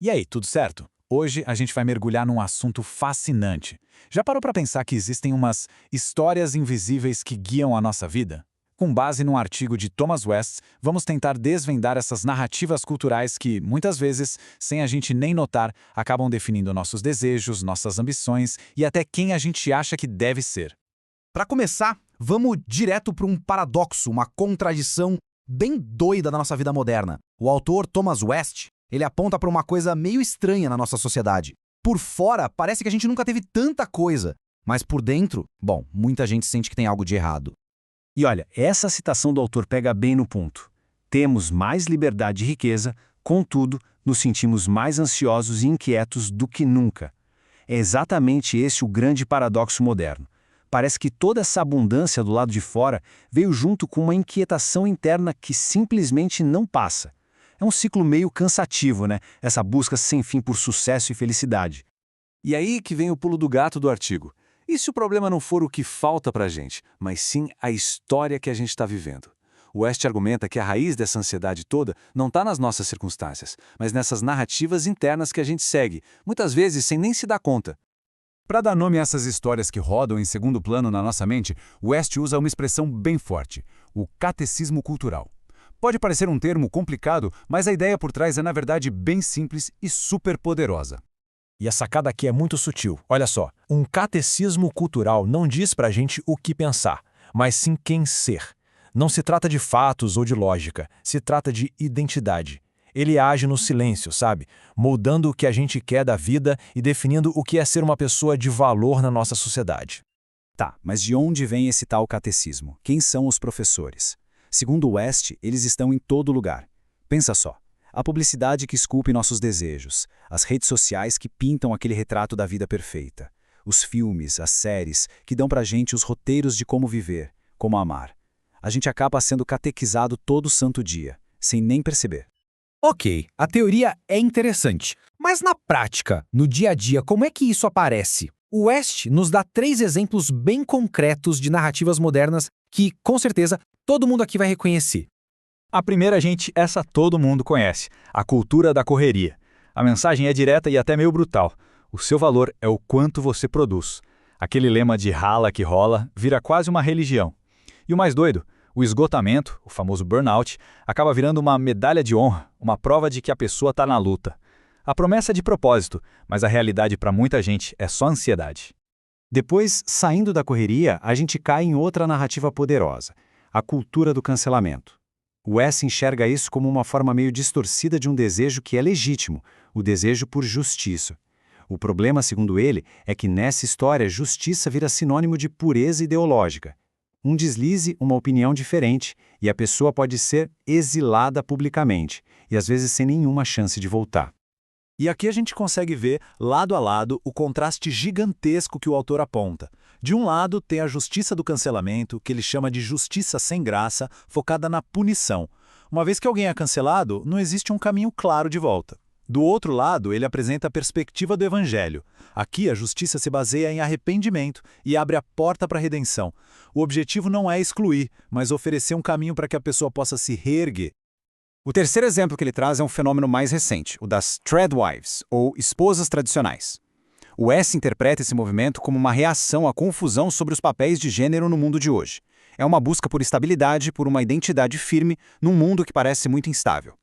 E aí, tudo certo? Hoje a gente vai mergulhar num assunto fascinante. Já parou para pensar que existem umas histórias invisíveis que guiam a nossa vida? Com base num artigo de Thomas West, vamos tentar desvendar essas narrativas culturais que, muitas vezes, sem a gente nem notar, acabam definindo nossos desejos, nossas ambições e até quem a gente acha que deve ser. Para começar, vamos direto para um paradoxo, uma contradição bem doida da nossa vida moderna. O autor Thomas West, ele aponta para uma coisa meio estranha na nossa sociedade. Por fora, parece que a gente nunca teve tanta coisa, mas por dentro, bom, muita gente sente que tem algo de errado. E olha, essa citação do autor pega bem no ponto. Temos mais liberdade e riqueza, contudo, nos sentimos mais ansiosos e inquietos do que nunca. É exatamente esse o grande paradoxo moderno. Parece que toda essa abundância do lado de fora veio junto com uma inquietação interna que simplesmente não passa. É um ciclo meio cansativo, né? Essa busca sem fim por sucesso e felicidade. E aí que vem o pulo do gato do artigo. E se o problema não for o que falta pra gente, mas sim a história que a gente está vivendo? O West argumenta que a raiz dessa ansiedade toda não está nas nossas circunstâncias, mas nessas narrativas internas que a gente segue, muitas vezes sem nem se dar conta. Para dar nome a essas histórias que rodam em segundo plano na nossa mente, West usa uma expressão bem forte: o catecismo cultural. Pode parecer um termo complicado, mas a ideia por trás é, na verdade, bem simples e super poderosa. E a sacada aqui é muito sutil. Olha só, um catecismo cultural não diz pra gente o que pensar, mas sim quem ser. Não se trata de fatos ou de lógica, se trata de identidade. Ele age no silêncio, sabe? Moldando o que a gente quer da vida e definindo o que é ser uma pessoa de valor na nossa sociedade. Tá, mas de onde vem esse tal catecismo? Quem são os professores? Segundo West, eles estão em todo lugar. Pensa só. A publicidade que esculpe nossos desejos, as redes sociais que pintam aquele retrato da vida perfeita, os filmes, as séries que dão pra gente os roteiros de como viver, como amar. A gente acaba sendo catequizado todo santo dia, sem nem perceber. Ok, a teoria é interessante, mas na prática, no dia a dia, como é que isso aparece? O West nos dá 3 exemplos bem concretos de narrativas modernas que, com certeza, todo mundo aqui vai reconhecer. A primeira, gente, essa todo mundo conhece: a cultura da correria. A mensagem é direta e até meio brutal. O seu valor é o quanto você produz. Aquele lema de rala que rola vira quase uma religião. E o mais doido, o esgotamento, o famoso burnout, acaba virando uma medalha de honra, uma prova de que a pessoa está na luta. A promessa é de propósito, mas a realidade para muita gente é só ansiedade. Depois, saindo da correria, a gente cai em outra narrativa poderosa: a cultura do cancelamento. O Wes enxerga isso como uma forma meio distorcida de um desejo que é legítimo, o desejo por justiça. O problema, segundo ele, é que nessa história justiça vira sinônimo de pureza ideológica. Um deslize, uma opinião diferente, e a pessoa pode ser exilada publicamente, e às vezes sem nenhuma chance de voltar. E aqui a gente consegue ver, lado a lado, o contraste gigantesco que o autor aponta. De um lado, tem a justiça do cancelamento, que ele chama de justiça sem graça, focada na punição. Uma vez que alguém é cancelado, não existe um caminho claro de volta. Do outro lado, ele apresenta a perspectiva do Evangelho. Aqui, a justiça se baseia em arrependimento e abre a porta para a redenção. O objetivo não é excluir, mas oferecer um caminho para que a pessoa possa se reerguer. O terceiro exemplo que ele traz é um fenômeno mais recente, o das threadwives, ou esposas tradicionais. O Wes interpreta esse movimento como uma reação à confusão sobre os papéis de gênero no mundo de hoje. É uma busca por estabilidade, por uma identidade firme, num mundo que parece muito instável.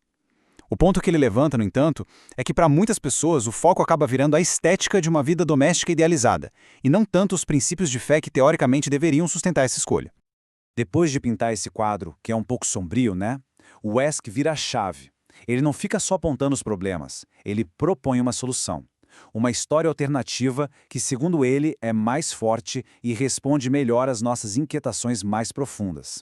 O ponto que ele levanta, no entanto, é que para muitas pessoas o foco acaba virando a estética de uma vida doméstica idealizada, e não tanto os princípios de fé que teoricamente deveriam sustentar essa escolha. Depois de pintar esse quadro, que é um pouco sombrio, né? O Wes vira a chave. Ele não fica só apontando os problemas, ele propõe uma solução. Uma história alternativa que, segundo ele, é mais forte e responde melhor às nossas inquietações mais profundas.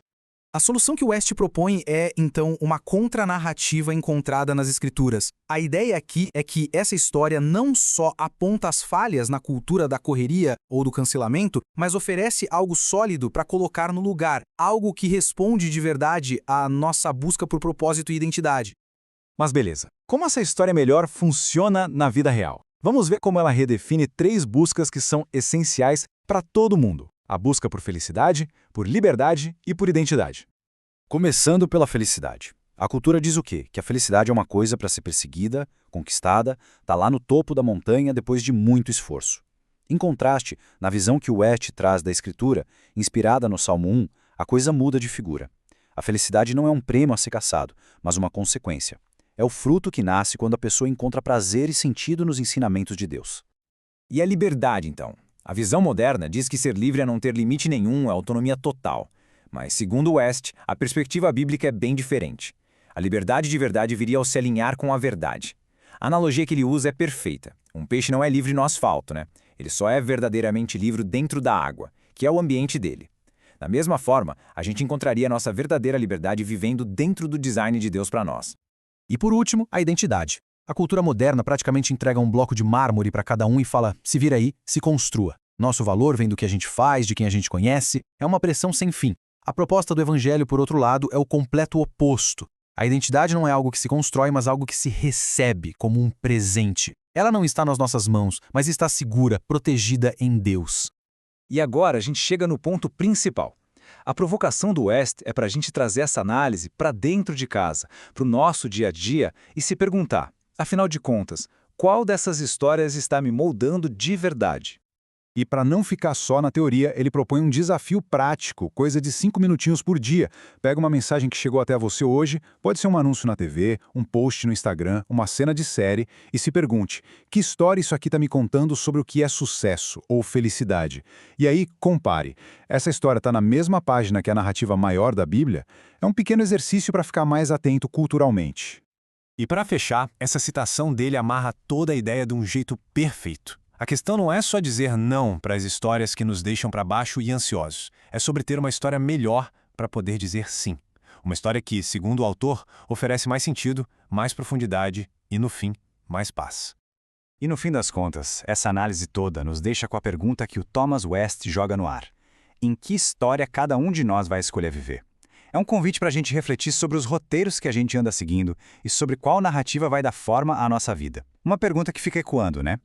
A solução que o West propõe é, então, uma contranarrativa encontrada nas escrituras. A ideia aqui é que essa história não só aponta as falhas na cultura da correria ou do cancelamento, mas oferece algo sólido para colocar no lugar, algo que responde de verdade à nossa busca por propósito e identidade. Mas beleza, como essa história melhor funciona na vida real? Vamos ver como ela redefine 3 buscas que são essenciais para todo mundo: a busca por felicidade, por liberdade e por identidade. Começando pela felicidade. A cultura diz o quê? Que a felicidade é uma coisa para ser perseguida, conquistada, tá lá no topo da montanha depois de muito esforço. Em contraste, na visão que o West traz da Escritura, inspirada no Salmo 1, a coisa muda de figura. A felicidade não é um prêmio a ser caçado, mas uma consequência. É o fruto que nasce quando a pessoa encontra prazer e sentido nos ensinamentos de Deus. E a liberdade, então? A visão moderna diz que ser livre é não ter limite nenhum, é autonomia total. Mas, segundo o West, a perspectiva bíblica é bem diferente. A liberdade de verdade viria ao se alinhar com a verdade. A analogia que ele usa é perfeita. Um peixe não é livre no asfalto, né? Ele só é verdadeiramente livre dentro da água, que é o ambiente dele. Da mesma forma, a gente encontraria nossa verdadeira liberdade vivendo dentro do design de Deus para nós. E por último, a identidade. A cultura moderna praticamente entrega um bloco de mármore para cada um e fala, se vira aí, se construa. Nosso valor vem do que a gente faz, de quem a gente conhece, é uma pressão sem fim. A proposta do evangelho, por outro lado, é o completo oposto. A identidade não é algo que se constrói, mas algo que se recebe como um presente. Ela não está nas nossas mãos, mas está segura, protegida em Deus. E agora a gente chega no ponto principal. A provocação do West é para a gente trazer essa análise para dentro de casa, para o nosso dia a dia e se perguntar, afinal de contas, qual dessas histórias está me moldando de verdade? E para não ficar só na teoria, ele propõe um desafio prático, coisa de 5 minutinhos por dia. Pega uma mensagem que chegou até você hoje, pode ser um anúncio na TV, um post no Instagram, uma cena de série, e se pergunte, que história isso aqui está me contando sobre o que é sucesso ou felicidade? E aí, compare. Essa história está na mesma página que a narrativa maior da Bíblia? É um pequeno exercício para ficar mais atento culturalmente. E para fechar, essa citação dele amarra toda a ideia de um jeito perfeito. A questão não é só dizer não para as histórias que nos deixam para baixo e ansiosos. É sobre ter uma história melhor para poder dizer sim. Uma história que, segundo o autor, oferece mais sentido, mais profundidade e, no fim, mais paz. E no fim das contas, essa análise toda nos deixa com a pergunta que o Thomas West joga no ar. Em que história cada um de nós vai escolher viver? É um convite para a gente refletir sobre os roteiros que a gente anda seguindo e sobre qual narrativa vai dar forma à nossa vida. Uma pergunta que fica ecoando, né?